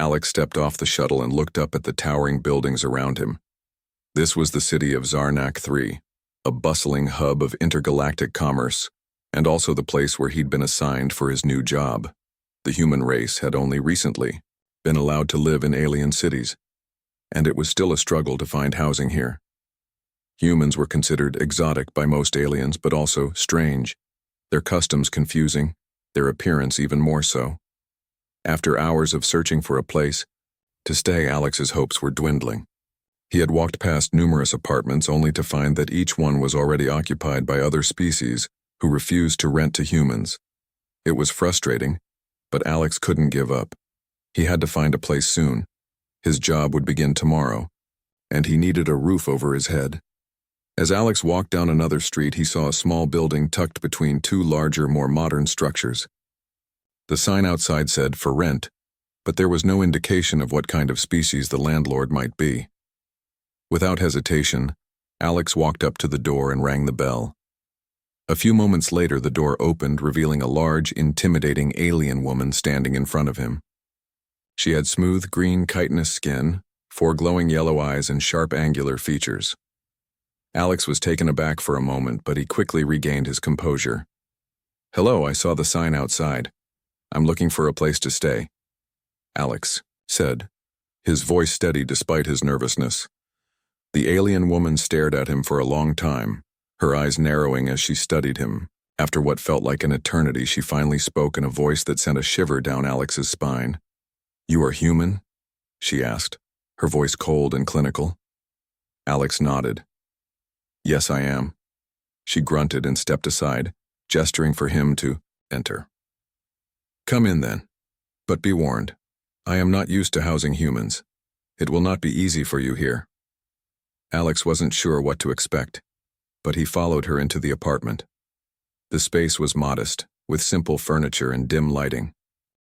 Alex stepped off the shuttle and looked up at the towering buildings around him. This was the city of Zarnak 3, a bustling hub of intergalactic commerce, and also the place where he'd been assigned for his new job. The human race had only recently been allowed to live in alien cities, and it was still a struggle to find housing here. Humans were considered exotic by most aliens, but also strange, their customs confusing, their appearance even more so. After hours of searching for a place to stay, Alex's hopes were dwindling. He had walked past numerous apartments only to find that each one was already occupied by other species who refused to rent to humans. It was frustrating, but Alex couldn't give up. He had to find a place soon. His job would begin tomorrow, and he needed a roof over his head. As Alex walked down another street, he saw a small building tucked between two larger, more modern structures. The sign outside said, "For rent," but there was no indication of what kind of species the landlord might be. Without hesitation, Alex walked up to the door and rang the bell. A few moments later, the door opened, revealing a large, intimidating alien woman standing in front of him. She had smooth, green, chitinous skin, 4 glowing yellow eyes, and sharp, angular features. Alex was taken aback for a moment, but he quickly regained his composure. "Hello, I saw the sign outside. I'm looking for a place to stay," Alex said, his voice steady despite his nervousness. The alien woman stared at him for a long time, her eyes narrowing as she studied him. After what felt like an eternity, she finally spoke in a voice that sent a shiver down Alex's spine. "You are human?" she asked, her voice cold and clinical. Alex nodded. "Yes, I am." She grunted and stepped aside, gesturing for him to enter. "Come in then. But be warned, I am not used to housing humans. It will not be easy for you here." Alex wasn't sure what to expect, but he followed her into the apartment. The space was modest, with simple furniture and dim lighting,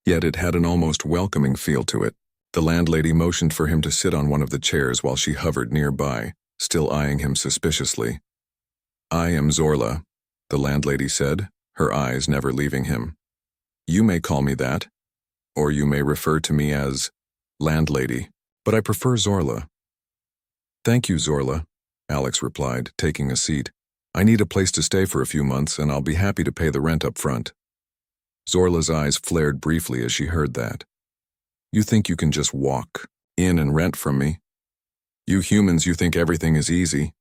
yet it had an almost welcoming feel to it. The landlady motioned for him to sit on one of the chairs while she hovered nearby, still eyeing him suspiciously. "I am Zorla," the landlady said, her eyes never leaving him. "You may call me that, or you may refer to me as Landlady, but I prefer Zorla." "Thank you, Zorla," Alex replied, taking a seat. "I need a place to stay for a few months, and I'll be happy to pay the rent up front." Zorla's eyes flared briefly as she heard that. "You think you can just walk in and rent from me? You humans, you think everything is easy."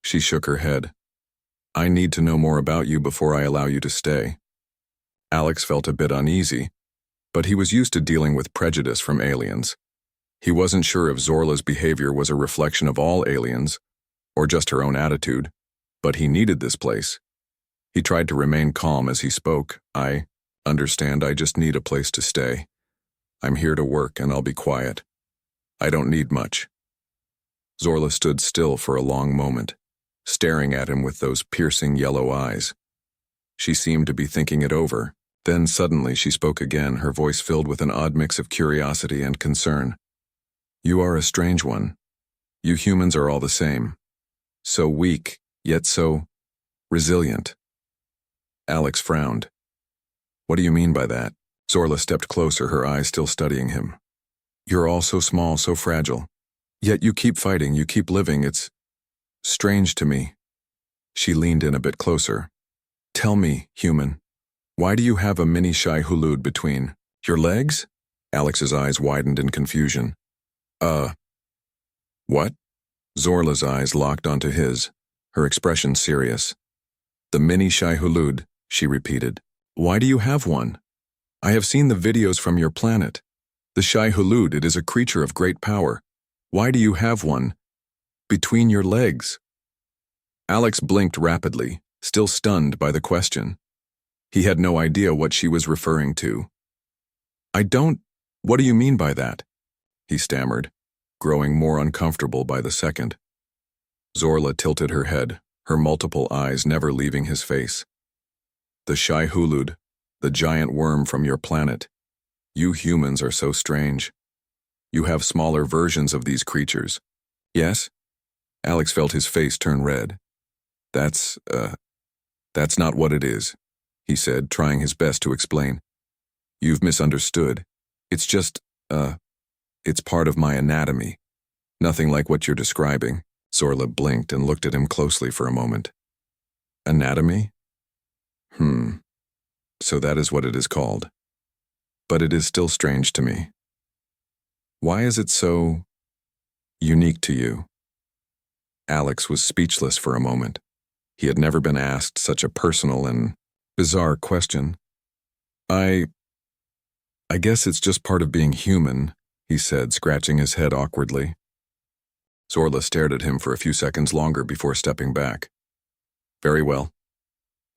She shook her head. "I need to know more about you before I allow you to stay." Alex felt a bit uneasy, but he was used to dealing with prejudice from aliens. He wasn't sure if Zorla's behavior was a reflection of all aliens, or just her own attitude, but he needed this place. He tried to remain calm as he spoke. "I understand, I just need a place to stay. I'm here to work and I'll be quiet. I don't need much." Zorla stood still for a long moment, staring at him with those piercing yellow eyes. She seemed to be thinking it over. Then suddenly she spoke again, her voice filled with an odd mix of curiosity and concern. "You are a strange one. You humans are all the same. So weak, yet so resilient." Alex frowned. "What do you mean by that?" Zorla stepped closer, her eyes still studying him. "You're all so small, so fragile. Yet you keep fighting, you keep living. It's strange to me." She leaned in a bit closer. "Tell me, human, why do you have a mini Shai Hulud between your legs?" Alex's eyes widened in confusion. What?" Zorla's eyes locked onto his, her expression serious. "The mini Shai Hulud," she repeated. "Why do you have one? I have seen the videos from your planet. The Shai Hulud, it is a creature of great power. Why do you have one between your legs?" Alex blinked rapidly, still stunned by the question. He had no idea what she was referring to. What do you mean by that?" he stammered, growing more uncomfortable by the second. Zorla tilted her head, her multiple eyes never leaving his face. "The Shai Hulud, the giant worm from your planet. You humans are so strange. You have smaller versions of these creatures. Yes?" Alex felt his face turn red. That's not what it is," he said, trying his best to explain. "You've misunderstood. It's just, It's part of my anatomy. Nothing like what you're describing. Zorla blinked and looked at him closely for a moment. Anatomy? So that is what it is called. But it is still strange to me. Why is it so unique to you? Alex was speechless for a moment. He had never been asked such a personal and bizarre question. I guess it's just part of being human, he said, scratching his head awkwardly. Zorla stared at him for a few seconds longer before stepping back. Very well.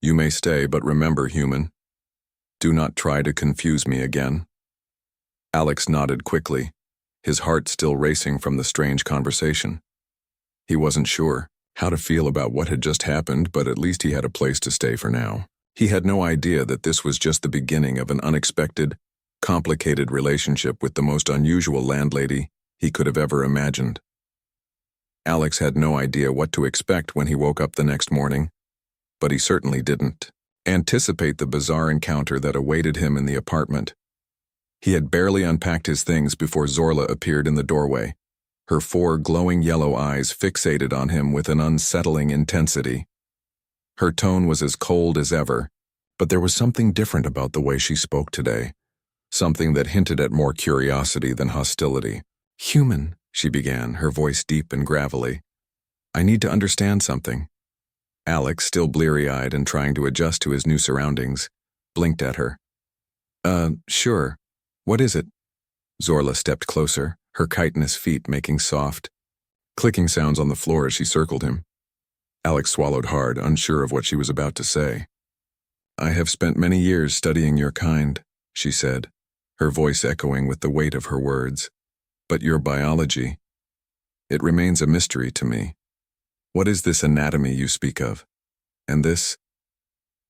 You may stay, but remember, human, do not try to confuse me again. Alex nodded quickly, his heart still racing from the strange conversation. He wasn't sure how to feel about what had just happened, but at least he had a place to stay for now. He had no idea that this was just the beginning of an unexpected, complicated relationship with the most unusual landlady he could have ever imagined. Alex had no idea what to expect when he woke up the next morning, but he certainly didn't anticipate the bizarre encounter that awaited him in the apartment. He had barely unpacked his things before Zorla appeared in the doorway, her 4 glowing yellow eyes fixated on him with an unsettling intensity. Her tone was as cold as ever, but there was something different about the way she spoke today, something that hinted at more curiosity than hostility. Human, she began, her voice deep and gravelly. I need to understand something. Alex, still bleary-eyed and trying to adjust to his new surroundings, blinked at her. Sure. What is it? Zorla stepped closer, her chitinous feet making soft, clicking sounds on the floor as she circled him. Alex swallowed hard, unsure of what she was about to say. I have spent many years studying your kind, she said, her voice echoing with the weight of her words. But your biology, it remains a mystery to me. What is this anatomy you speak of? And this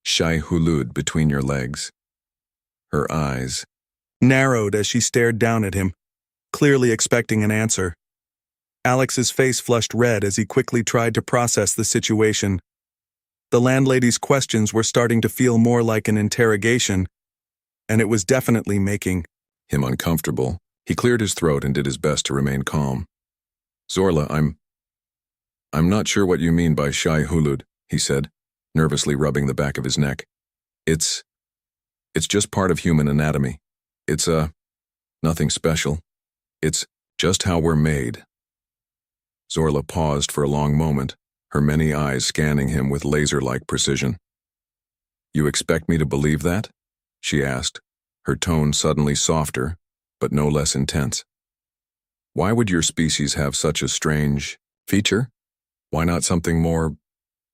shai hulud between your legs? Her eyes narrowed as she stared down at him, clearly expecting an answer. Alex's face flushed red as he quickly tried to process the situation. The landlady's questions were starting to feel more like an interrogation, and it was definitely making him uncomfortable. He cleared his throat and did his best to remain calm. Zorla, I'm not sure what you mean by shai hulud, he said, nervously rubbing the back of his neck. It's just part of human anatomy. It's nothing special. It's just how we're made. Zorla paused for a long moment, her many eyes scanning him with laser-like precision. You expect me to believe that? She asked, her tone suddenly softer, but no less intense. Why would your species have such a strange feature? Why not something more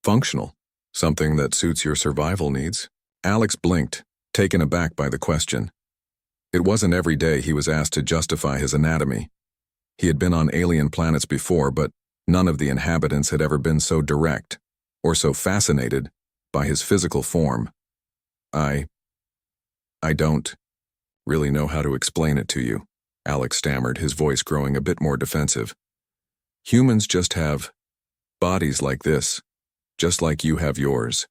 functional? Something that suits your survival needs? Alex blinked, taken aback by the question. It wasn't every day he was asked to justify his anatomy. He had been on alien planets before, but none of the inhabitants had ever been so direct, or so fascinated, by his physical form. I don't really know how to explain it to you, Alex stammered, his voice growing a bit more defensive. Humans just have bodies like this, just like you have yours.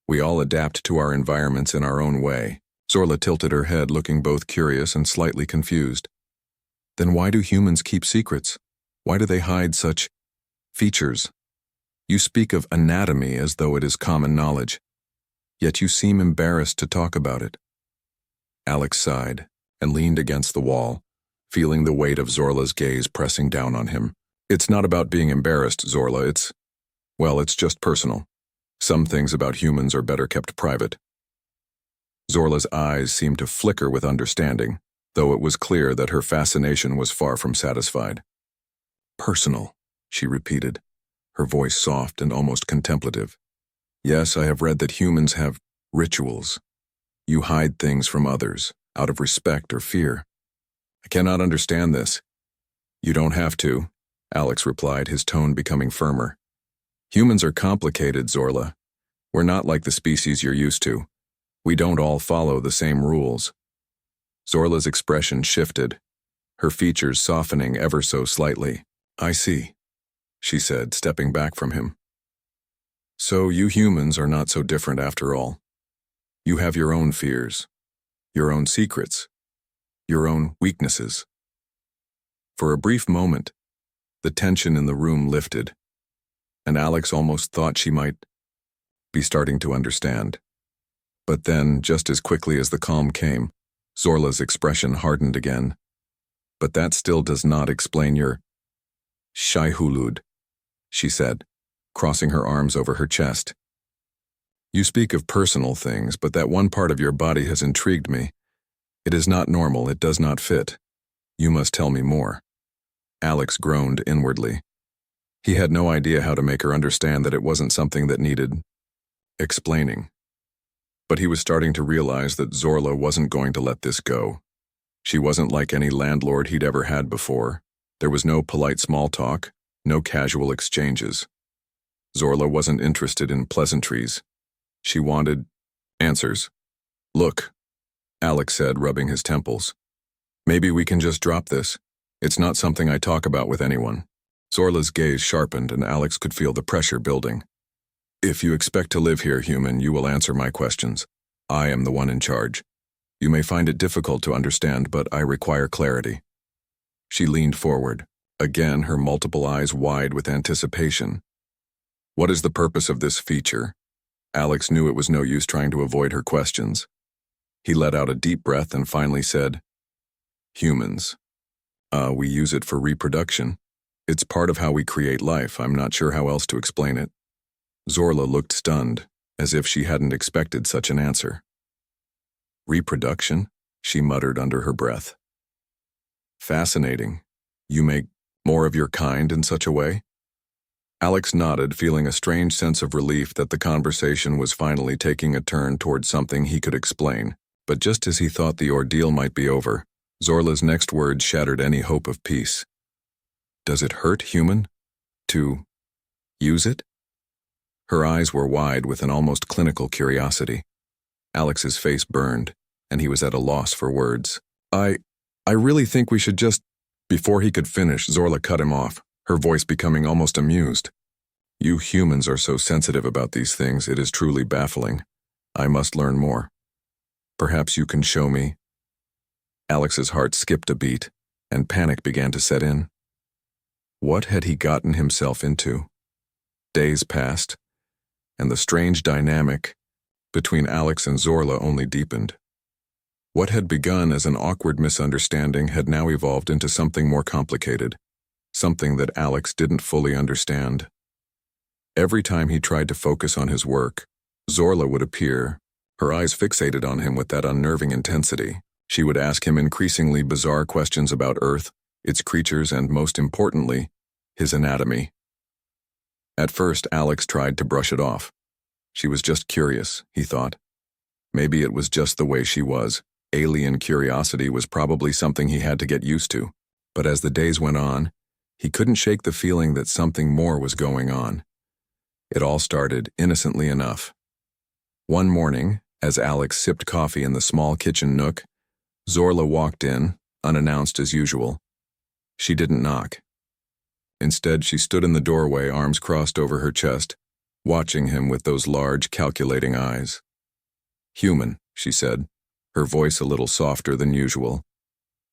We all adapt to our environments in our own way. Zorla tilted her head, looking both curious and slightly confused. Then why do humans keep secrets? Why do they hide such features? You speak of anatomy as though it is common knowledge, yet you seem embarrassed to talk about it. Alex sighed and leaned against the wall, feeling the weight of Zorla's gaze pressing down on him. It's not about being embarrassed, Zorla. It's just personal. Some things about humans are better kept private. Zorla's eyes seemed to flicker with understanding, though it was clear that her fascination was far from satisfied. Personal, she repeated, her voice soft and almost contemplative. Yes, I have read that humans have rituals. You hide things from others, out of respect or fear. I cannot understand this. You don't have to, Alex replied, his tone becoming firmer. Humans are complicated, Zorla. We're not like the species you're used to. We don't all follow the same rules. Zorla's expression shifted, her features softening ever so slightly. I see, she said, stepping back from him. So you humans are not so different after all. You have your own fears, your own secrets, your own weaknesses. For a brief moment, the tension in the room lifted, and Alex almost thought she might be starting to understand. But then, just as quickly as the calm came, Zorla's expression hardened again. "But that still does not explain your Shai-hulud," she said, crossing her arms over her chest. "You speak of personal things, but that one part of your body has intrigued me. It is not normal, it does not fit. You must tell me more." Alex groaned inwardly. He had no idea how to make her understand that it wasn't something that needed explaining. But he was starting to realize that Zorla wasn't going to let this go. She wasn't like any landlord he'd ever had before. There was no polite small talk, no casual exchanges. Zorla wasn't interested in pleasantries. She wanted answers. "Look," Alex said, rubbing his temples. "Maybe we can just drop this. It's not something I talk about with anyone." Zorla's gaze sharpened, and Alex could feel the pressure building. "If you expect to live here, human, you will answer my questions. I am the one in charge. You may find it difficult to understand, but I require clarity." She leaned forward, again her multiple eyes wide with anticipation. "What is the purpose of this feature?" Alex knew it was no use trying to avoid her questions. He let out a deep breath and finally said, "Humans. We use it for reproduction. It's part of how we create life. I'm not sure how else to explain it." Zorla looked stunned, as if she hadn't expected such an answer. "Reproduction?" she muttered under her breath. "Fascinating. You make more of your kind in such a way?" Alex nodded, feeling a strange sense of relief that the conversation was finally taking a turn towards something he could explain. But just as he thought the ordeal might be over, Zorla's next words shattered any hope of peace. "Does it hurt, human? To use it?" Her eyes were wide with an almost clinical curiosity. Alex's face burned, and he was at a loss for words. I really think we should just—" Before he could finish, Zorla cut him off, her voice becoming almost amused. "You humans are so sensitive about these things, it is truly baffling. I must learn more. Perhaps you can show me." Alex's heart skipped a beat, and panic began to set in. What had he gotten himself into? Days passed, and the strange dynamic between Alex and Zorla only deepened. What had begun as an awkward misunderstanding had now evolved into something more complicated, something that Alex didn't fully understand. Every time he tried to focus on his work, Zorla would appear, her eyes fixated on him with that unnerving intensity. She would ask him increasingly bizarre questions about Earth, its creatures, and most importantly, his anatomy. At first, Alex tried to brush it off. She was just curious, he thought. Maybe it was just the way she was. Alien curiosity was probably something he had to get used to. But as the days went on, he couldn't shake the feeling that something more was going on. It all started innocently enough. One morning, as Alex sipped coffee in the small kitchen nook, Zorla walked in, unannounced as usual. She didn't knock. Instead, she stood in the doorway, arms crossed over her chest, watching him with those large, calculating eyes. "Human," she said, her voice a little softer than usual.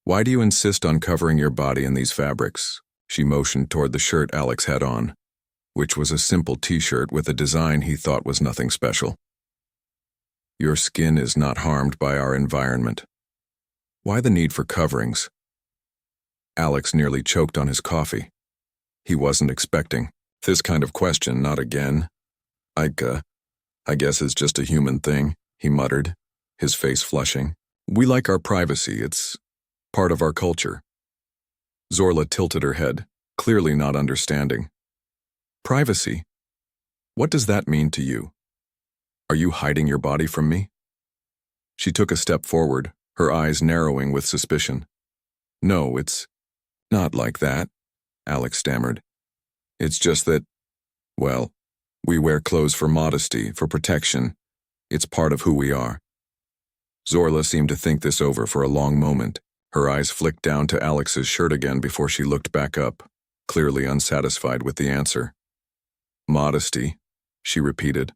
"Why do you insist on covering your body in these fabrics?" She motioned toward the shirt Alex had on, which was a simple t-shirt with a design he thought was nothing special. "Your skin is not harmed by our environment. Why the need for coverings?" Alex nearly choked on his coffee. He wasn't expecting this kind of question, not again. I guess it's just a human thing," he muttered, his face flushing. "We like our privacy, it's part of our culture." Zorla tilted her head, clearly not understanding. "Privacy? What does that mean to you? Are you hiding your body from me?" She took a step forward, her eyes narrowing with suspicion. "No, it's not like that," Alex stammered. "It's just that, well, we wear clothes for modesty, for protection. It's part of who we are." Zorla seemed to think this over for a long moment. Her eyes flicked down to Alex's shirt again before she looked back up, clearly unsatisfied with the answer. "Modesty," she repeated,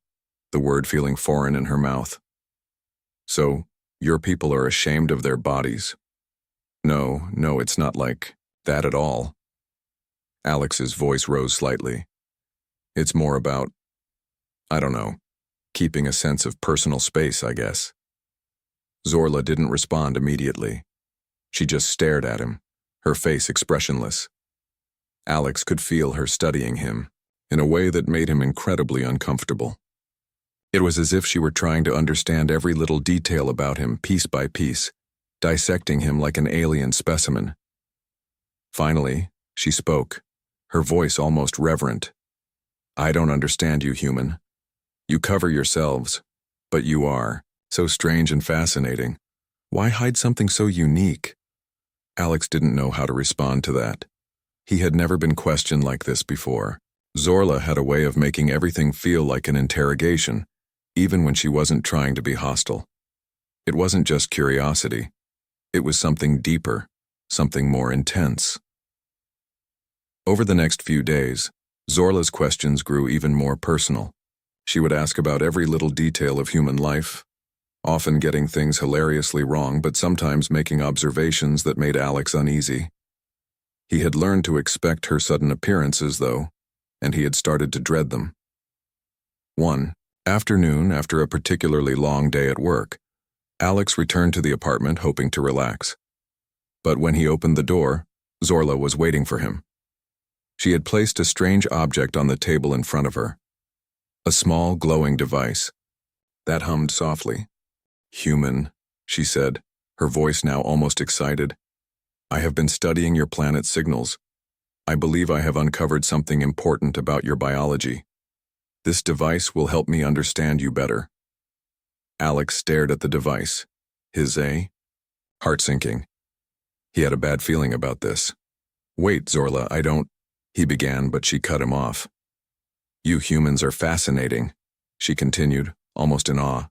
the word feeling foreign in her mouth. "So, your people are ashamed of their bodies?" No, it's not like that at all. Alex's voice rose slightly. It's more about, I don't know, keeping a sense of personal space, I guess. Zorla didn't respond immediately. She just stared at him, her face expressionless. Alex could feel her studying him in a way that made him incredibly uncomfortable. It was as if she were trying to understand every little detail about him piece by piece, dissecting him like an alien specimen. Finally, she spoke, her voice almost reverent. I don't understand you, human. You cover yourselves, but you are so strange and fascinating. Why hide something so unique? Alex didn't know how to respond to that. He had never been questioned like this before. Zorla had a way of making everything feel like an interrogation, even when she wasn't trying to be hostile. It wasn't just curiosity. It was something deeper, something more intense. Over the next few days, Zorla's questions grew even more personal. She would ask about every little detail of human life, often getting things hilariously wrong, but sometimes making observations that made Alex uneasy. He had learned to expect her sudden appearances, though, and he had started to dread them. One afternoon, after a particularly long day at work, Alex returned to the apartment hoping to relax. But when he opened the door, Zorla was waiting for him. She had placed a strange object on the table in front of her. A small, glowing device that hummed softly. Human, she said, her voice now almost excited. I have been studying your planet's signals. I believe I have uncovered something important about your biology. This device will help me understand you better. Alex stared at the device, his heart sinking. He had a bad feeling about this. Wait, Zorla, I don't, he began, but she cut him off. You humans are fascinating, she continued, almost in awe.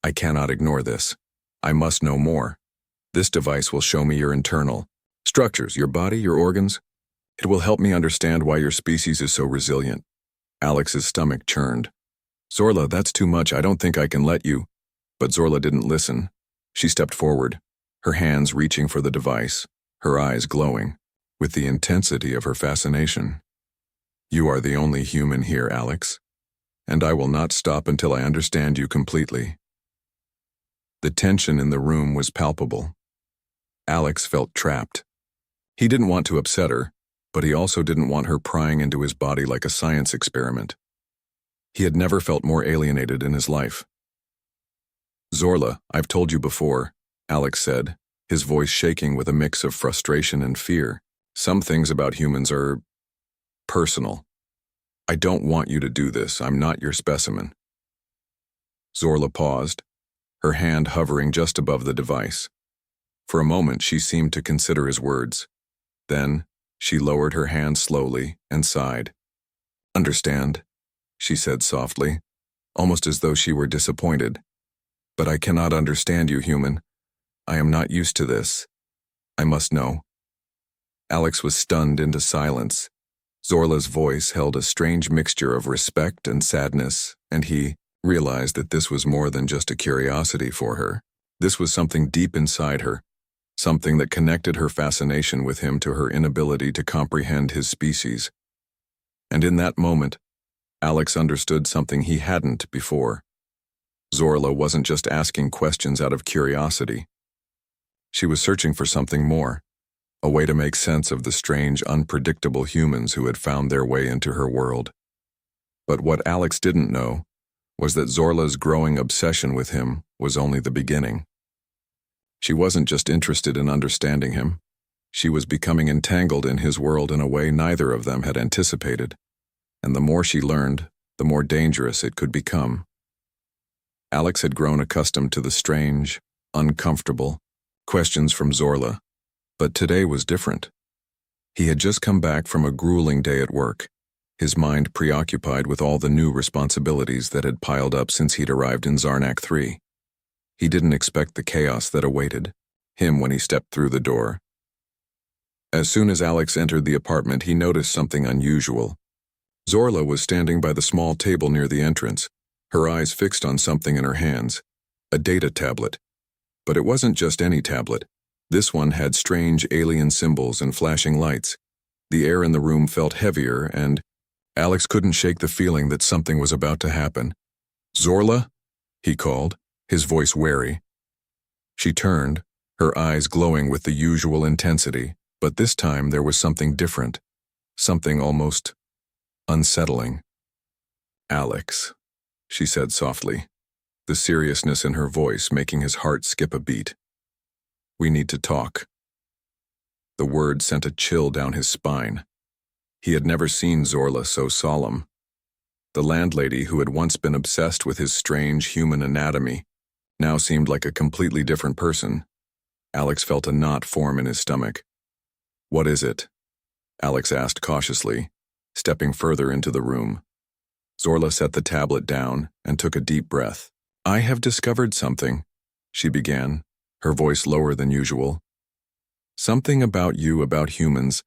I cannot ignore this. I must know more. This device will show me your internal structures, your body, your organs. It will help me understand why your species is so resilient. Alex's stomach churned. Zorla, that's too much. I don't think I can let you. But Zorla didn't listen. She stepped forward, her hands reaching for the device, her eyes glowing with the intensity of her fascination. You are the only human here, Alex, and I will not stop until I understand you completely. The tension in the room was palpable. Alex felt trapped. He didn't want to upset her, but he also didn't want her prying into his body like a science experiment. He had never felt more alienated in his life. Zorla, I've told you before, Alex said, his voice shaking with a mix of frustration and fear. Some things about humans are personal. I don't want you to do this. I'm not your specimen. Zorla paused, her hand hovering just above the device. For a moment, she seemed to consider his words. Then, she lowered her hand slowly and sighed. Understand, she said softly, almost as though she were disappointed. But I cannot understand you, human. I am not used to this. I must know. Alex was stunned into silence. Zorla's voice held a strange mixture of respect and sadness, and he realized that this was more than just a curiosity for her. This was something deep inside her, something that connected her fascination with him to her inability to comprehend his species. And in that moment, Alex understood something he hadn't before. Zorla wasn't just asking questions out of curiosity. She was searching for something more, a way to make sense of the strange, unpredictable humans who had found their way into her world. But what Alex didn't know was that Zorla's growing obsession with him was only the beginning. She wasn't just interested in understanding him. She was becoming entangled in his world in a way neither of them had anticipated. And the more she learned, the more dangerous it could become. Alex had grown accustomed to the strange, uncomfortable questions from Zorla, but today was different. He had just come back from a grueling day at work, his mind preoccupied with all the new responsibilities that had piled up since he'd arrived in Zarnak 3. He didn't expect the chaos that awaited him when he stepped through the door. As soon as Alex entered the apartment, he noticed something unusual. Zorla was standing by the small table near the entrance, her eyes fixed on something in her hands, a data tablet. But it wasn't just any tablet. This one had strange alien symbols and flashing lights. The air in the room felt heavier, and Alex couldn't shake the feeling that something was about to happen. "Zorla?" he called, his voice wary. She turned, her eyes glowing with the usual intensity, but this time there was something different, something almost unsettling. "Alex," she said softly, the seriousness in her voice making his heart skip a beat. "We need to talk." The word sent a chill down his spine. He had never seen Zorla so solemn. The landlady, who had once been obsessed with his strange human anatomy, now seemed like a completely different person. Alex felt a knot form in his stomach. "What is it?" Alex asked cautiously, stepping further into the room. Zorla set the tablet down and took a deep breath. "I have discovered something," she began, her voice lower than usual. "Something about you, about humans,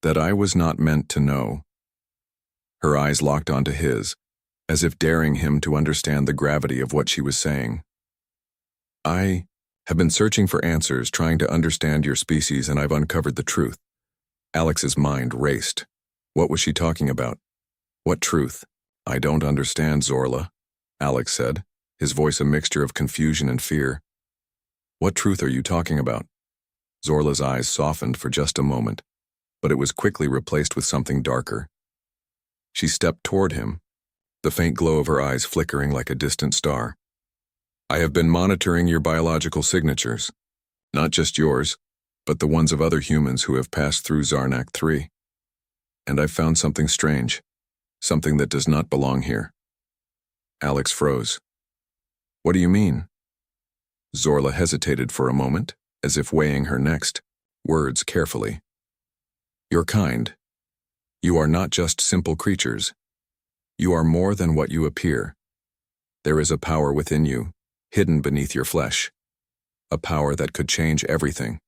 that I was not meant to know." Her eyes locked onto his, as if daring him to understand the gravity of what she was saying. "I have been searching for answers, trying to understand your species, and I've uncovered the truth." Alex's mind raced. What was she talking about? What truth? "I don't understand, Zorla," Alex said, his voice a mixture of confusion and fear. "What truth are you talking about?" Zorla's eyes softened for just a moment, but it was quickly replaced with something darker. She stepped toward him, the faint glow of her eyes flickering like a distant star. "I have been monitoring your biological signatures, not just yours, but the ones of other humans who have passed through Zarnak 3. And I've found something strange, something that does not belong here." Alex froze. "What do you mean?" Zorla hesitated for a moment, as if weighing her next words carefully. "Your kind. You are not just simple creatures. You are more than what you appear. There is a power within you, hidden beneath your flesh. A power that could change everything."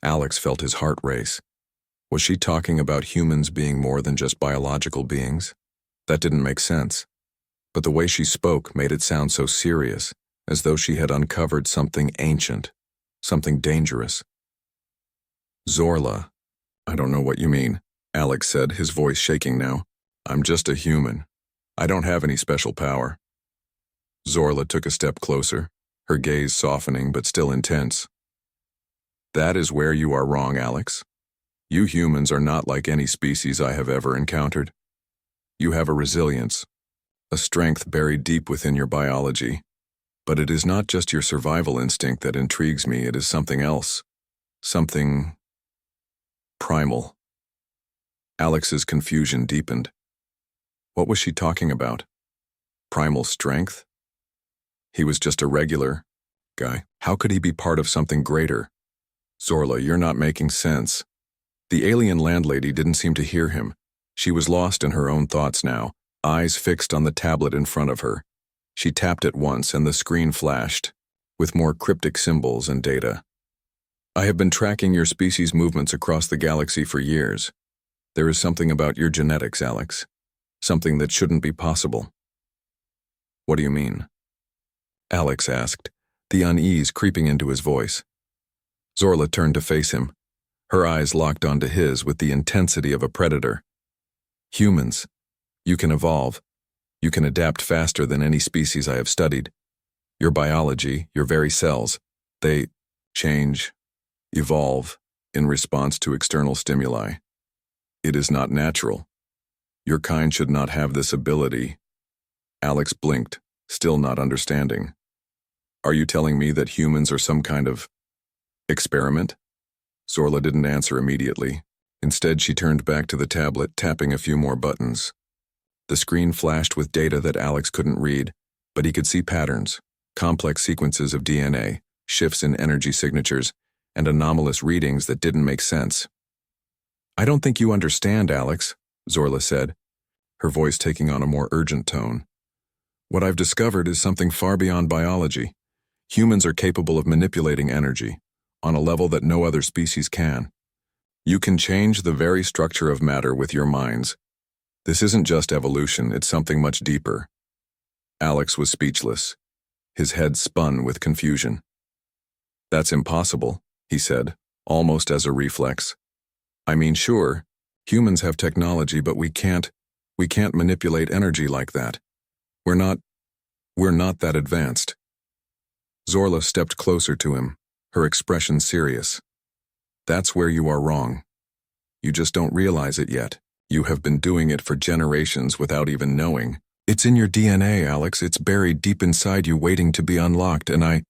Alex felt his heart race. Was she talking about humans being more than just biological beings? That didn't make sense. But the way she spoke made it sound so serious, as though she had uncovered something ancient, something dangerous. "Zorla, I don't know what you mean," Alex said, his voice shaking now. "I'm just a human. I don't have any special power." Zorla took a step closer, her gaze softening but still intense. "That is where you are wrong, Alex. You humans are not like any species I have ever encountered. You have a resilience, a strength buried deep within your biology. But it is not just your survival instinct that intrigues me, it is something else. Something primal." Alex's confusion deepened. What was she talking about? Primal strength? He was just a regular guy. How could he be part of something greater? "Zorla, you're not making sense." The alien landlady didn't seem to hear him. She was lost in her own thoughts now, eyes fixed on the tablet in front of her. She tapped it once and the screen flashed, with more cryptic symbols and data. "I have been tracking your species' movements across the galaxy for years. There is something about your genetics, Alex. Something that shouldn't be possible." "What do you mean?" Alex asked, the unease creeping into his voice. Zorla turned to face him, her eyes locked onto his with the intensity of a predator. "Humans, you can evolve. You can adapt faster than any species I have studied. Your biology, your very cells, they change, evolve, in response to external stimuli. It is not natural. Your kind should not have this ability." Alex blinked, still not understanding. "Are you telling me that humans are some kind of experiment?" Zorla didn't answer immediately. Instead, she turned back to the tablet, tapping a few more buttons. The screen flashed with data that Alex couldn't read, but he could see patterns, complex sequences of DNA, shifts in energy signatures, and anomalous readings that didn't make sense. "I don't think you understand, Alex," Zorla said, her voice taking on a more urgent tone. "What I've discovered is something far beyond biology. Humans are capable of manipulating energy, on a level that no other species can. You can change the very structure of matter with your minds. This isn't just evolution, it's something much deeper." Alex was speechless. His head spun with confusion. "That's impossible," he said, almost as a reflex. I mean, sure, humans have technology, but we can't manipulate energy like that. We're not that advanced. Zorla stepped closer to him, her expression serious. That's where you are wrong. You just don't realize it yet. You have been doing it for generations without even knowing. It's in your DNA, Alex. It's buried deep inside you, waiting to be unlocked, and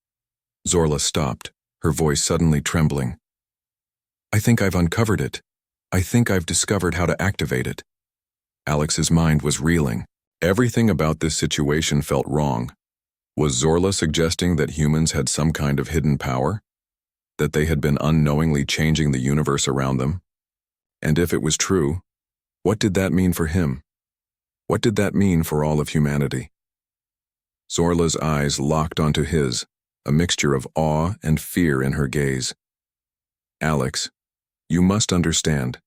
Zorla stopped, her voice suddenly trembling. I think I've uncovered it. I think I've discovered how to activate it. Alex's mind was reeling. Everything about this situation felt wrong. Was Zorla suggesting that humans had some kind of hidden power? That they had been unknowingly changing the universe around them? And if it was true, what did that mean for him? What did that mean for all of humanity? Zorla's eyes locked onto his, a mixture of awe and fear in her gaze. Alex, you must understand.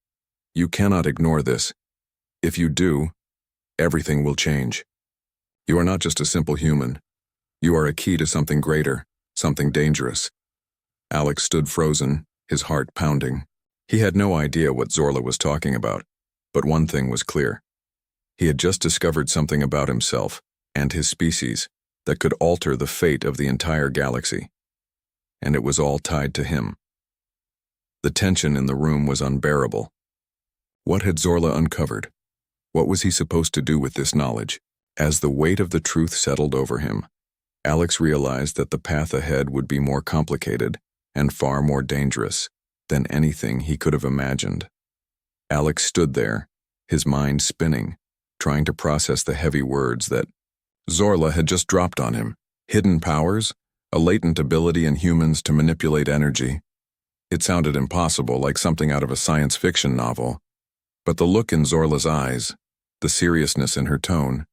You cannot ignore this. If you do, everything will change. You are not just a simple human. You are a key to something greater, something dangerous. Alex stood frozen, his heart pounding. He had no idea what Zorla was talking about, but one thing was clear. He had just discovered something about himself and his species that could alter the fate of the entire galaxy. And it was all tied to him. The tension in the room was unbearable. What had Zorla uncovered? What was he supposed to do with this knowledge? As the weight of the truth settled over him, Alex realized that the path ahead would be more complicated and far more dangerous than anything he could have imagined. Alex stood there, his mind spinning, trying to process the heavy words that Zorla had just dropped on him. Hidden powers, a latent ability in humans to manipulate energy. It sounded impossible, like something out of a science fiction novel. But the look in Zorla's eyes, the seriousness in her tone,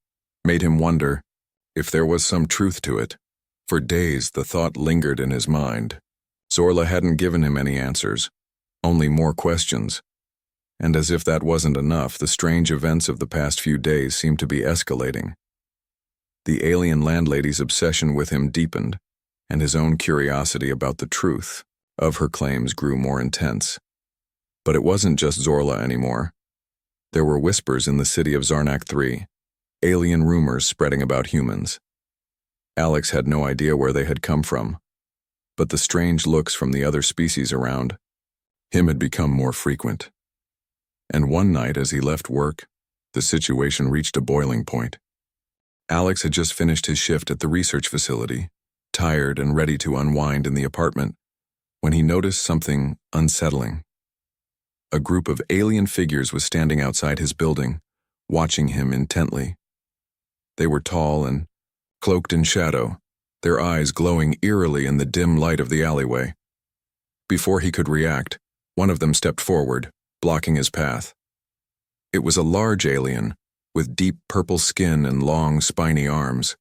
made him wonder if there was some truth to it. For days, the thought lingered in his mind. Zorla hadn't given him any answers, only more questions. And as if that wasn't enough, the strange events of the past few days seemed to be escalating. The alien landlady's obsession with him deepened, and his own curiosity about the truth of her claims grew more intense. But it wasn't just Zorla anymore. There were whispers in the city of Zarnak 3, alien rumors spreading about humans. Alex had no idea where they had come from, but the strange looks from the other species around him had become more frequent. And one night as he left work, the situation reached a boiling point. Alex had just finished his shift at the research facility, tired and ready to unwind in the apartment, when he noticed something unsettling. A group of alien figures was standing outside his building, watching him intently. They were tall and cloaked in shadow, their eyes glowing eerily in the dim light of the alleyway. Before he could react, one of them stepped forward, blocking his path. It was a large alien, with deep purple skin and long, spiny arms.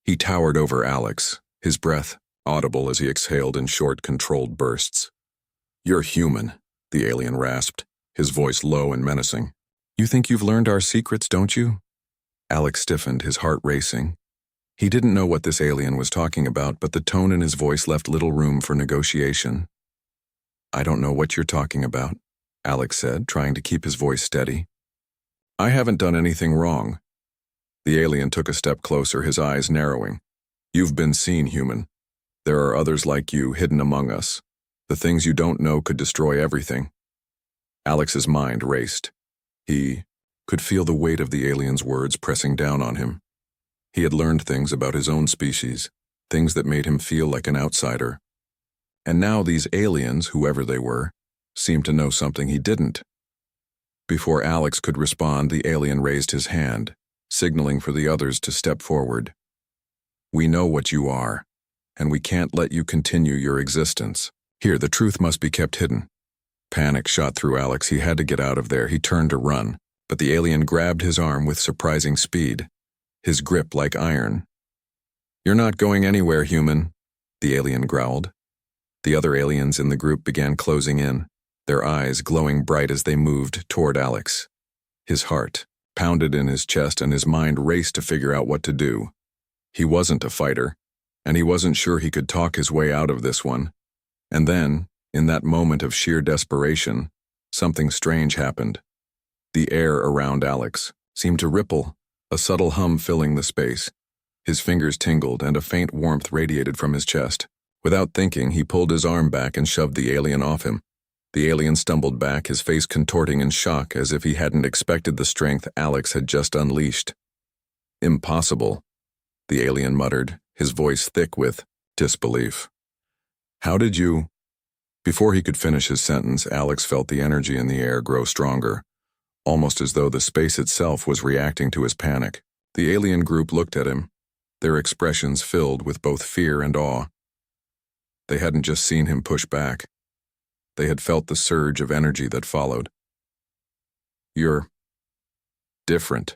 He towered over Alex, his breath audible as he exhaled in short, controlled bursts. "You're human," the alien rasped, his voice low and menacing. "You think you've learned our secrets, don't you?" Alex stiffened, his heart racing. He didn't know what this alien was talking about, but the tone in his voice left little room for negotiation. "I don't know what you're talking about," Alex said, trying to keep his voice steady. "I haven't done anything wrong." The alien took a step closer, his eyes narrowing. "You've been seen, human. There are others like you hidden among us. The things you don't know could destroy everything." Alex's mind raced. He could feel the weight of the alien's words pressing down on him. He had learned things about his own species, things that made him feel like an outsider. And now these aliens, whoever they were, seemed to know something he didn't. Before Alex could respond, the alien raised his hand, signaling for the others to step forward. "We know what you are, and we can't let you continue your existence. Here, the truth must be kept hidden." Panic shot through Alex. He had to get out of there. He turned to run, but the alien grabbed his arm with surprising speed, his grip like iron. "You're not going anywhere, human," the alien growled. The other aliens in the group began closing in, their eyes glowing bright as they moved toward Alex. His heart pounded in his chest and his mind raced to figure out what to do. He wasn't a fighter, and he wasn't sure he could talk his way out of this one. And then, In that moment of sheer desperation, something strange happened. The air around Alex seemed to ripple, a subtle hum filling the space. His fingers tingled and a faint warmth radiated from his chest. Without thinking, he pulled his arm back and shoved the alien off him. The alien stumbled back, his face contorting in shock as if he hadn't expected the strength Alex had just unleashed. "Impossible," the alien muttered, his voice thick with disbelief. "How did you—" Before he could finish his sentence, Alex felt the energy in the air grow stronger, almost as though the space itself was reacting to his panic. The alien group looked at him, their expressions filled with both fear and awe. They hadn't just seen him push back. They had felt the surge of energy that followed. "You're different,"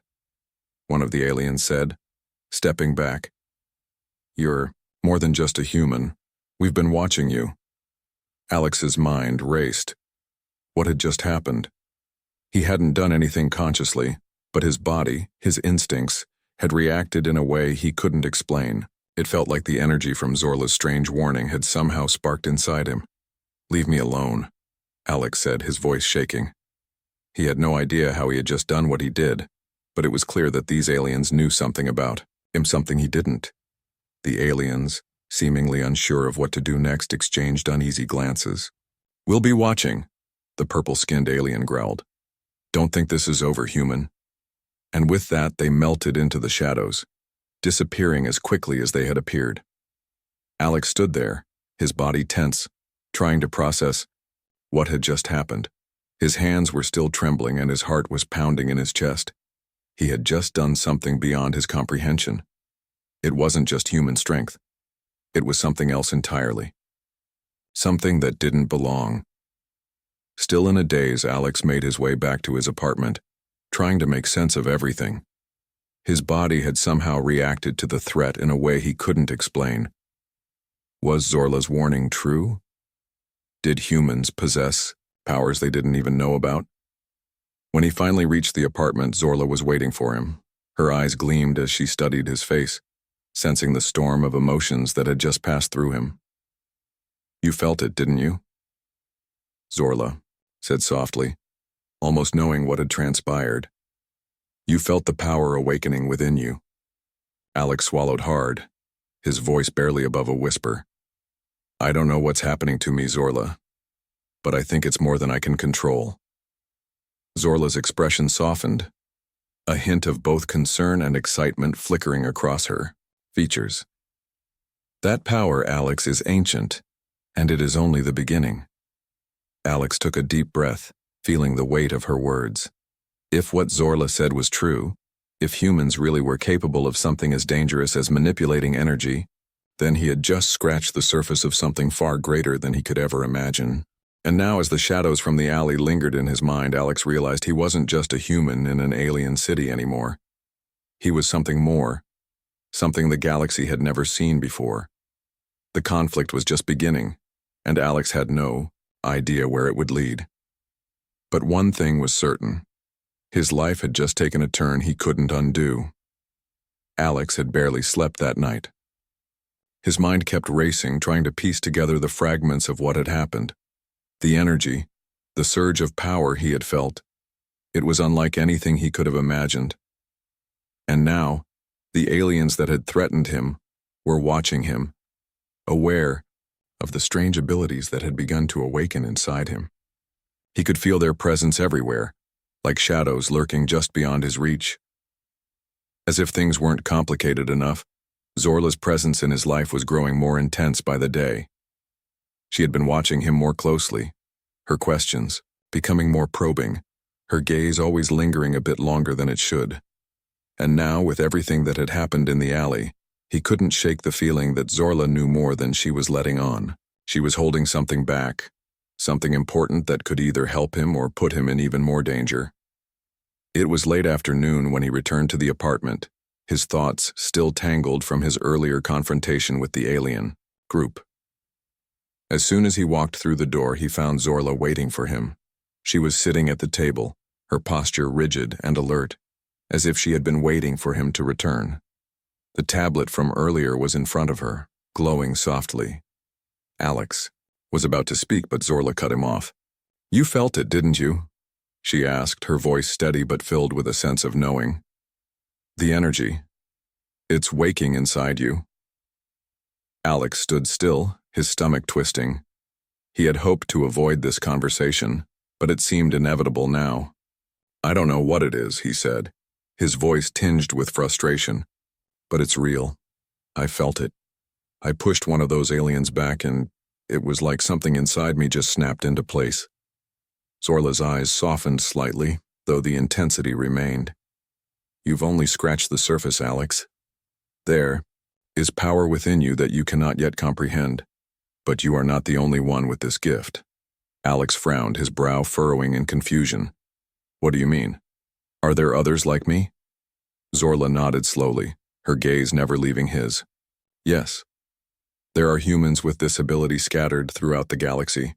one of the aliens said, stepping back. "You're more than just a human. We've been watching you." Alex's mind raced. What had just happened? He hadn't done anything consciously, but his body, his instincts, had reacted in a way he couldn't explain. It felt like the energy from Zorla's strange warning had somehow sparked inside him. "Leave me alone," Alex said, his voice shaking. He had no idea how he had just done what he did, but it was clear that these aliens knew something about him, something he didn't. The aliens, seemingly unsure of what to do next, exchanged uneasy glances. "We'll be watching," the purple-skinned alien growled. "Don't think this is over, human." And with that, they melted into the shadows, disappearing as quickly as they had appeared. Alex stood there, his body tense, trying to process what had just happened. His hands were still trembling and his heart was pounding in his chest. He had just done something beyond his comprehension. It wasn't just human strength. It was something else entirely. Something that didn't belong. Still in a daze, Alex made his way back to his apartment, trying to make sense of everything. His body had somehow reacted to the threat in a way he couldn't explain. Was Zorla's warning true? Did humans possess powers they didn't even know about? When he finally reached the apartment, Zorla was waiting for him. Her eyes gleamed as she studied his face, sensing the storm of emotions that had just passed through him. "You felt it, didn't you?" Zorla said softly, almost knowing what had transpired. "You felt the power awakening within you." Alex swallowed hard, his voice barely above a whisper. "I don't know what's happening to me, Zorla, but I think it's more than I can control." Zorla's expression softened, a hint of both concern and excitement flickering across her features. "That power, Alex, is ancient, and it is only the beginning." Alex took a deep breath, feeling the weight of her words. If what Zorla said was true, if humans really were capable of something as dangerous as manipulating energy, then he had just scratched the surface of something far greater than he could ever imagine. And now, as the shadows from the alley lingered in his mind, Alex realized he wasn't just a human in an alien city anymore. He was something more, something the galaxy had never seen before. The conflict was just beginning, and Alex had no idea where it would lead. But one thing was certain. His life had just taken a turn he couldn't undo. Alex had barely slept that night. His mind kept racing, trying to piece together the fragments of what had happened. The energy, the surge of power he had felt. It was unlike anything he could have imagined. And now, the aliens that had threatened him were watching him, aware of the strange abilities that had begun to awaken inside him. He could feel their presence everywhere, like shadows lurking just beyond his reach. As if things weren't complicated enough, Zorla's presence in his life was growing more intense by the day. She had been watching him more closely, her questions becoming more probing, her gaze always lingering a bit longer than it should. And now, with everything that had happened in the alley, he couldn't shake the feeling that Zorla knew more than she was letting on. She was holding something back, something important that could either help him or put him in even more danger. It was late afternoon when he returned to the apartment, his thoughts still tangled from his earlier confrontation with the alien group. As soon as he walked through the door, he found Zorla waiting for him. She was sitting at the table, her posture rigid and alert, as if she had been waiting for him to return. The tablet from earlier was in front of her, glowing softly. "Alex," was about to speak, but Zorla cut him off. You felt it, didn't you? She asked, her voice steady but filled with a sense of knowing. The energy. It's waking inside you. Alex stood still, his stomach twisting. He had hoped to avoid this conversation, but it seemed inevitable now. I don't know what it is, he said, his voice tinged with frustration. But it's real. I felt it. I pushed one of those aliens back and it was like something inside me just snapped into place. Zorla's eyes softened slightly, though the intensity remained. You've only scratched the surface, Alex. There is power within you that you cannot yet comprehend, but you are not the only one with this gift. Alex frowned, his brow furrowing in confusion. What do you mean? Are there others like me? Zorla nodded slowly, her gaze never leaving his. Yes. There are humans with this ability scattered throughout the galaxy,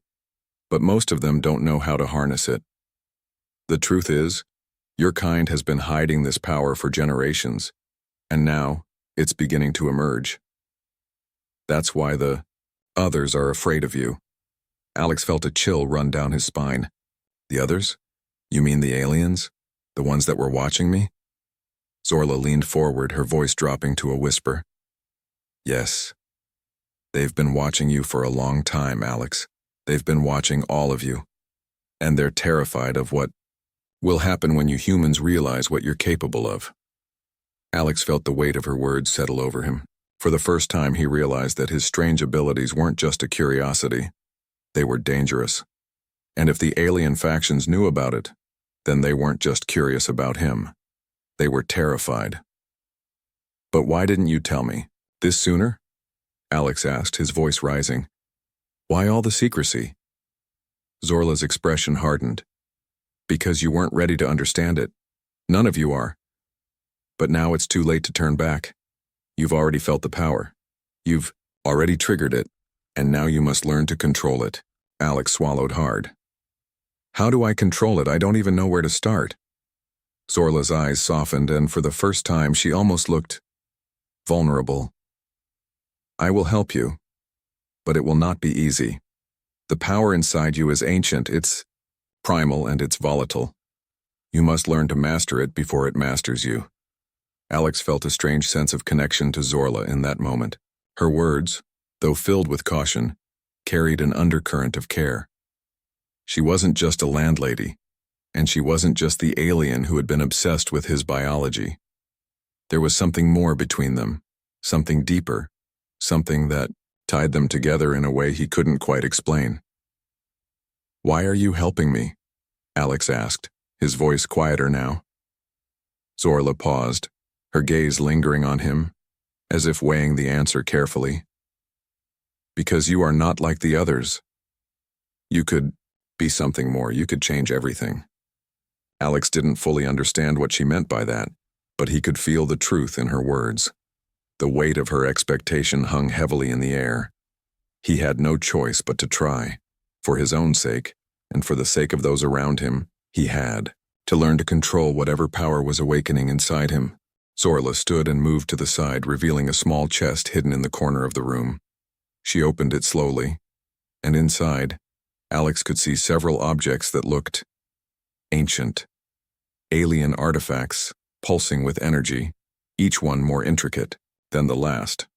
but most of them don't know how to harness it. The truth is, your kind has been hiding this power for generations, and now it's beginning to emerge. That's why the others are afraid of you. Alex felt a chill run down his spine. The others? You mean the aliens? The ones that were watching me? Zorla leaned forward, her voice dropping to a whisper. Yes. They've been watching you for a long time, Alex. They've been watching all of you. And they're terrified of what will happen when you humans realize what you're capable of. Alex felt the weight of her words settle over him. For the first time, he realized that his strange abilities weren't just a curiosity. They were dangerous. And if the alien factions knew about it, then they weren't just curious about him. They were terrified. But why didn't you tell me this sooner? Alex asked, his voice rising. Why all the secrecy? Zorla's expression hardened. Because you weren't ready to understand it. None of you are. But now it's too late to turn back. You've already felt the power. You've already triggered it, and now you must learn to control it. Alex swallowed hard. How do I control it? I don't even know where to start. Zorla's eyes softened, and for the first time she almost looked vulnerable. I will help you, but it will not be easy. The power inside you is ancient, it's primal, and it's volatile. You must learn to master it before it masters you. Alex felt a strange sense of connection to Zorla in that moment. Her words, though filled with caution, carried an undercurrent of care. She wasn't just a landlady, and she wasn't just the alien who had been obsessed with his biology. There was something more between them, something deeper, something that tied them together in a way he couldn't quite explain. Why are you helping me? Alex asked, his voice quieter now. Zorla paused, her gaze lingering on him, as if weighing the answer carefully. Because you are not like the others. You could be something more, you could change everything. Alex didn't fully understand what she meant by that, but he could feel the truth in her words. The weight of her expectation hung heavily in the air. He had no choice but to try. For his own sake, and for the sake of those around him, he had to learn to control whatever power was awakening inside him. Zorla stood and moved to the side, revealing a small chest hidden in the corner of the room. She opened it slowly, and inside, Alex could see several objects that looked ancient. Alien artifacts, pulsing with energy, each one more intricate than the last.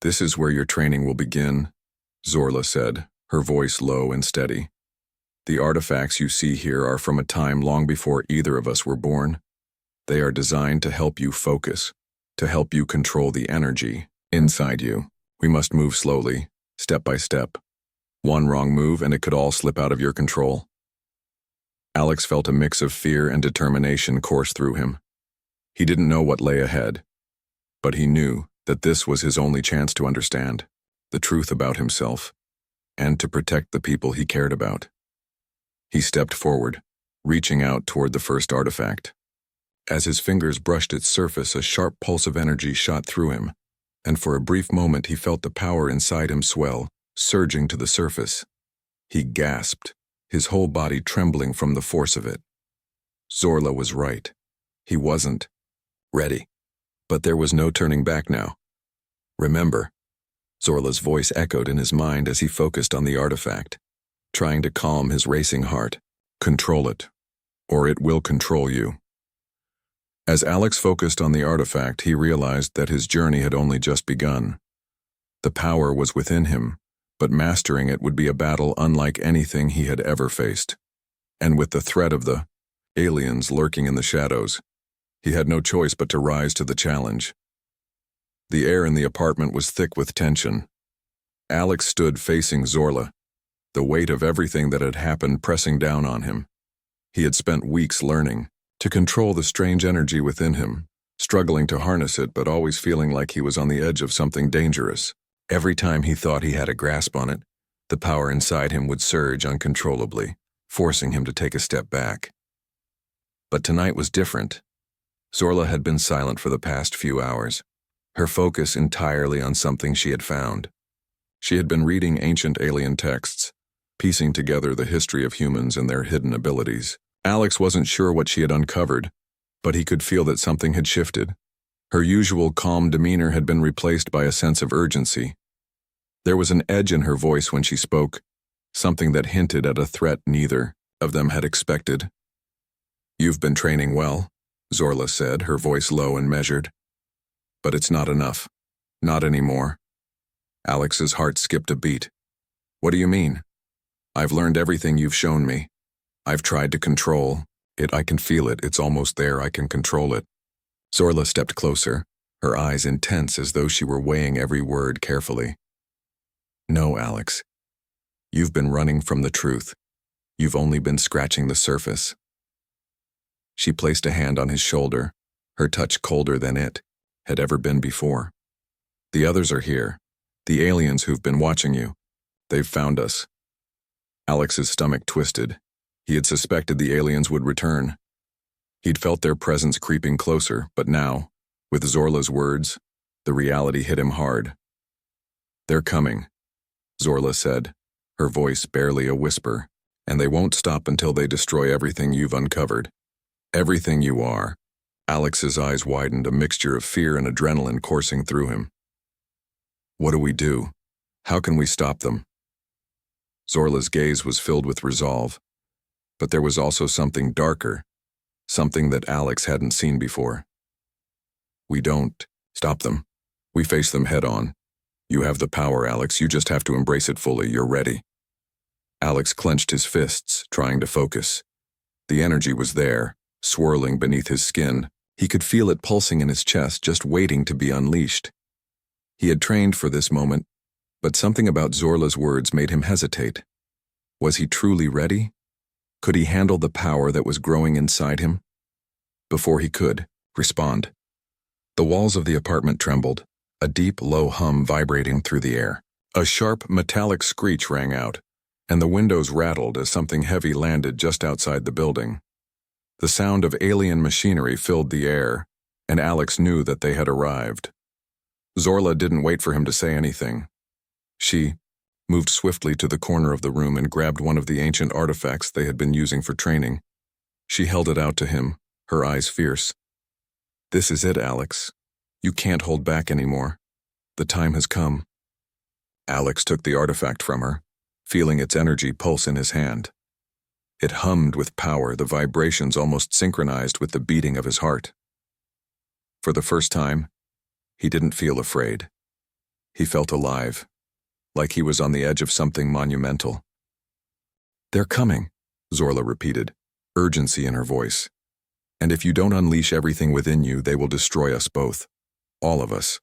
This is where your training will begin, Zorla said, her voice low and steady. The artifacts you see here are from a time long before either of us were born. They are designed to help you focus, to help you control the energy inside you. We must move slowly, step by step. One wrong move and it could all slip out of your control. Alex felt a mix of fear and determination course through him. He didn't know what lay ahead, but he knew that this was his only chance to understand the truth about himself and to protect the people he cared about. He stepped forward, reaching out toward the first artifact. As his fingers brushed its surface, a sharp pulse of energy shot through him, and for a brief moment he felt the power inside him swell, surging to the surface. He gasped, his whole body trembling from the force of it. Zorla was right. He wasn't ready. But there was no turning back now. Remember, Zorla's voice echoed in his mind as he focused on the artifact, trying to calm his racing heart. Control it, or it will control you. As Alex focused on the artifact, he realized that his journey had only just begun. The power was within him, but mastering it would be a battle unlike anything he had ever faced. And with the threat of the aliens lurking in the shadows, he had no choice but to rise to the challenge. The air in the apartment was thick with tension. Alex stood facing Zorla, the weight of everything that had happened pressing down on him. He had spent weeks learning to control the strange energy within him, struggling to harness it but always feeling like he was on the edge of something dangerous. Every time he thought he had a grasp on it, the power inside him would surge uncontrollably, forcing him to take a step back. But tonight was different. Zorla had been silent for the past few hours, her focus entirely on something she had found. She had been reading ancient alien texts, piecing together the history of humans and their hidden abilities. Alex wasn't sure what she had uncovered, but he could feel that something had shifted. Her usual calm demeanor had been replaced by a sense of urgency. There was an edge in her voice when she spoke, something that hinted at a threat neither of them had expected. "You've been training well," Zorla said, her voice low and measured. "But it's not enough. Not anymore." Alex's heart skipped a beat. "What do you mean?" "I've learned everything you've shown me. I've tried to control it. I can feel it. It's almost there. I can control it." Zorla stepped closer, her eyes intense as though she were weighing every word carefully. "No, Alex. You've been running from the truth. You've only been scratching the surface." She placed a hand on his shoulder, her touch colder than it had ever been before. "The others are here. The aliens who've been watching you. They've found us." Alex's stomach twisted. He had suspected the aliens would return. He'd felt their presence creeping closer, but now, with Zorla's words, the reality hit him hard. "They're coming," Zorla said, her voice barely a whisper, "and they won't stop until they destroy everything you've uncovered. Everything you are." Alex's eyes widened, a mixture of fear and adrenaline coursing through him. "What do we do? How can we stop them?" Zorla's gaze was filled with resolve, but there was also something darker, something that Alex hadn't seen before. "We don't stop them. We face them head on. You have the power, Alex. You just have to embrace it fully. You're ready." Alex clenched his fists, trying to focus. The energy was there, swirling beneath his skin. He could feel it pulsing in his chest, just waiting to be unleashed. He had trained for this moment, but something about Zorla's words made him hesitate. Was he truly ready? Could he handle the power that was growing inside him? Before he could respond, the walls of the apartment trembled, a deep, low hum vibrating through the air. A sharp, metallic screech rang out, and the windows rattled as something heavy landed just outside the building. The sound of alien machinery filled the air, and Alex knew that they had arrived. Zorla didn't wait for him to say anything. She moved swiftly to the corner of the room and grabbed one of the ancient artifacts they had been using for training. She held it out to him, her eyes fierce. "This is it, Alex. You can't hold back anymore. The time has come." Alex took the artifact from her, feeling its energy pulse in his hand. It hummed with power, the vibrations almost synchronized with the beating of his heart. For the first time, he didn't feel afraid. He felt alive, like he was on the edge of something monumental. "They're coming," Zorla repeated, urgency in her voice. "And if you don't unleash everything within you, they will destroy us both. All of us."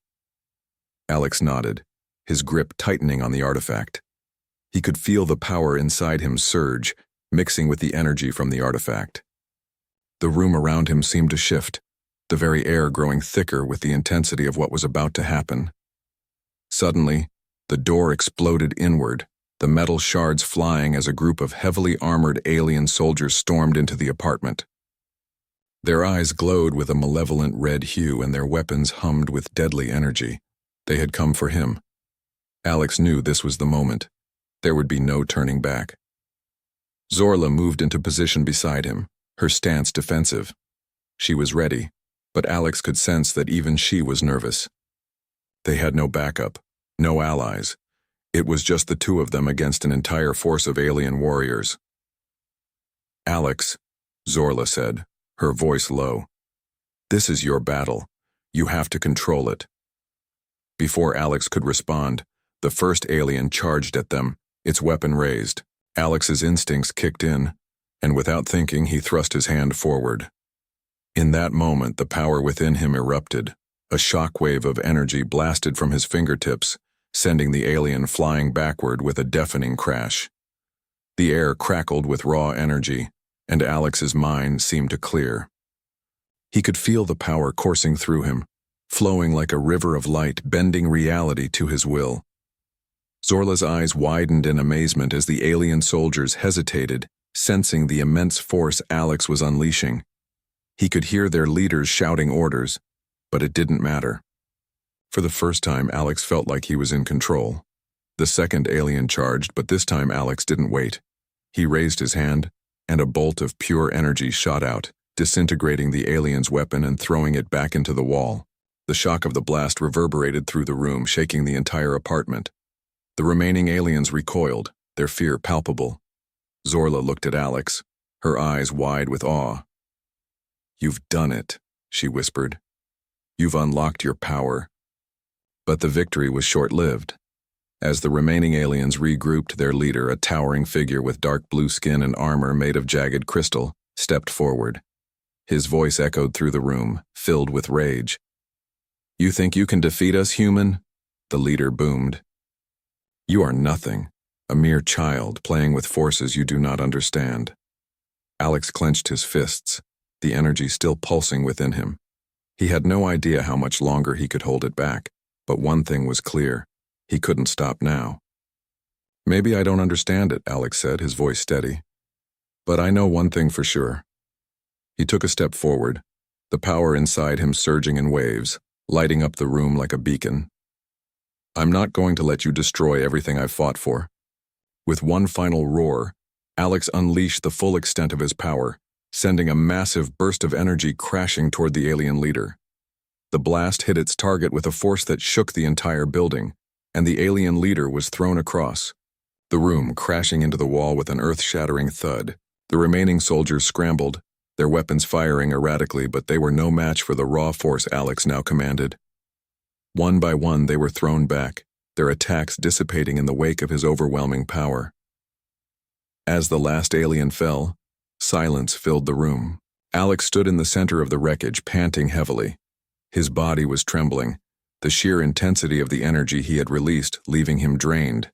Alex nodded, his grip tightening on the artifact. He could feel the power inside him surge, mixing with the energy from the artifact. The room around him seemed to shift, the very air growing thicker with the intensity of what was about to happen. Suddenly, the door exploded inward, the metal shards flying as a group of heavily armored alien soldiers stormed into the apartment. Their eyes glowed with a malevolent red hue and their weapons hummed with deadly energy. They had come for him. Alex knew this was the moment. There would be no turning back. Zorla moved into position beside him, her stance defensive. She was ready, but Alex could sense that even she was nervous. They had no backup, No allies. It was just the two of them against an entire force of alien warriors. "Alex," Zorla said, her voice low. "This is your battle. You have to control it." Before Alex could respond, the first alien charged at them, its weapon raised. Alex's instincts kicked in, and without thinking, he thrust his hand forward. In that moment, the power within him erupted. A shockwave of energy blasted from his fingertips, sending the alien flying backward with a deafening crash. The air crackled with raw energy, and Alex's mind seemed to clear. He could feel the power coursing through him, flowing like a river of light, bending reality to his will. Zorla's eyes widened in amazement as the alien soldiers hesitated, sensing the immense force Alex was unleashing. He could hear their leaders shouting orders, but it didn't matter. For the first time, Alex felt like he was in control. The second alien charged, but this time Alex didn't wait. He raised his hand, and a bolt of pure energy shot out, disintegrating the alien's weapon and throwing it back into the wall. The shock of the blast reverberated through the room, shaking the entire apartment. The remaining aliens recoiled, their fear palpable. Zorla looked at Alex, her eyes wide with awe. "You've done it," she whispered. "You've unlocked your power." But the victory was short-lived. As the remaining aliens regrouped, their leader, a towering figure with dark blue skin and armor made of jagged crystal, stepped forward. His voice echoed through the room, filled with rage. "You think you can defeat us, human?" the leader boomed. "You are nothing, a mere child playing with forces you do not understand." Alex clenched his fists, the energy still pulsing within him. He had no idea how much longer he could hold it back, but one thing was clear: he couldn't stop now. "Maybe I don't understand it," Alex said, his voice steady. "But I know one thing for sure." He took a step forward, the power inside him surging in waves, lighting up the room like a beacon. "I'm not going to let you destroy everything I've fought for." With one final roar, Alex unleashed the full extent of his power, sending a massive burst of energy crashing toward the alien leader. The blast hit its target with a force that shook the entire building, and the alien leader was thrown across, the room crashing into the wall with an earth-shattering thud. The remaining soldiers scrambled, their weapons firing erratically, but they were no match for the raw force Alex now commanded. One by one, they were thrown back, their attacks dissipating in the wake of his overwhelming power. As the last alien fell, silence filled the room. Alex stood in the center of the wreckage, panting heavily. His body was trembling, the sheer intensity of the energy he had released leaving him drained.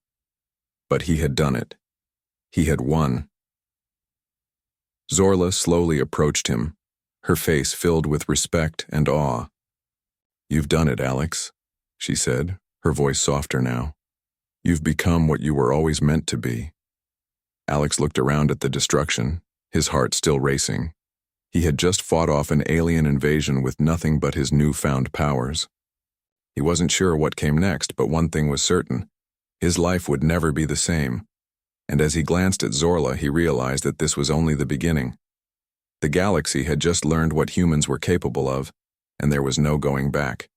But he had done it. He had won. Zorla slowly approached him, her face filled with respect and awe. "You've done it, Alex," she said, her voice softer now. "You've become what you were always meant to be." Alex looked around at the destruction, his heart still racing. He had just fought off an alien invasion with nothing but his newfound powers. He wasn't sure what came next, but one thing was certain: his life would never be the same. And as he glanced at Zorla, he realized that this was only the beginning. The galaxy had just learned what humans were capable of, and there was no going back.